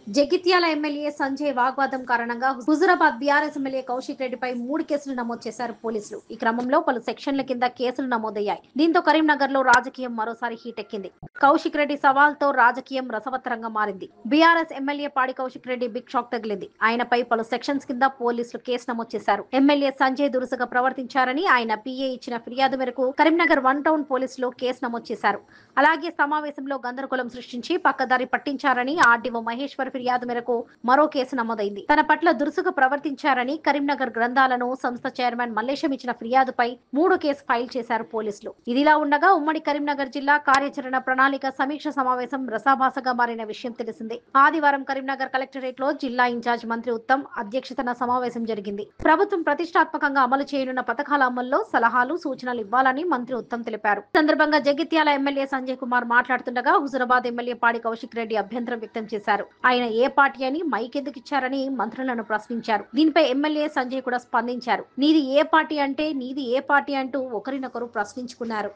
Jagtial MLA Sanjay వాగ్వాదం కారణంగా Huzurabad BRS MLA Kaushik రెడ్డిపై 3 కేసులు నమోదు చేశారు పోలీసులు. ఈ క్రమంలో పలు సెక్షన్ల కింద కేసులు నమోదయ్యాయి. దీంతో కరీంనగర్ లో రాజకీయం మరోసారి హీటెక్కింది. కౌశిక్ రెడ్డి సవాల్తో రాజకీయం రసవత్తరంగా మారింది. బీఆర్ఎస్ ఎమ్మెల్యే పాడి కౌశిక్ రెడ్డి బిగ్ షాక్ తగిలింది. ఆయనపై పలు సెక్షన్స్ కింద పోలీసులు కేసు నమోదు చేశారు. ఎమ్మెల్యే సంజయ్ దురుసుగా ప్రవర్తించారని ఆయన పీఏ ఇచ్చిన ఫిర్యాదు మేరకు కరీంనగర్ 1 టౌన్ పోలీసులు కేసు నమోదు చేశారు. అలాగే సమావేశంలో గందరగోళం సృష్టించి పక్కదారి పట్టించారని ఆర్డీఓ మహేశ్వర్ ఫిర్యాదు మేరకు మరో కేసు నమోదైంది. తన పట్ల దురుసుగా ప్రవర్తించారని కరీంనగర్ గ్రంథాలను సంస్థ చైర్మన్ మల్లేశం ఇచ్చిన ఫిర్యాదుపై 3 కేసు ఫైల్ చేశారు పోలీసులు. ఇదిలా ఉండగా ఉమ్మడి కరీంనగర్ జిల్లా కార్యాచరణ ప్రణాళిక సమీక్ష సమావేశం రసాభాసగా మారిన విషయం తెలిసిందే. ఆదివారం కరీంనగర్ కలెక్టరేట్ లో జిల్లా ఇన్ఛార్జ్ మంత్రి ఉత్తమ్ అధ్యక్షతన సమావేశం జరిగింది. ప్రభుత్వం ప్రతిష్టాత్మకంగా అమలు చేయనున్న పథకాల అమల్లో సలహాలు సూచనలు ఇవ్వాలని మంత్రి ఉత్తమ్ తెలిపారు. ఈ సందర్భంగా జగిత్యాల ఎమ్మెల్యే సంజయ్ కుమార్ మాట్లాడుతుండగా హుజురాబాద్ ఎమ్మెల్యే పాడి కౌశిక్ రెడ్డి అభ్యంతరం వ్యక్తం చేశారు. ఆయన ఏ పార్టీ అని మైక్ ఎందుకు ఇచ్చారని మంత్రులను ప్రశ్నించారు. దీనిపై ఎమ్మెల్యే సంజయ్ కూడా స్పందించారు. నీది ఏ పార్టీ అంటే నీది ఏ పార్టీ అంటూ ఒకరినొకరు ప్రశ్నించుకున్నారు.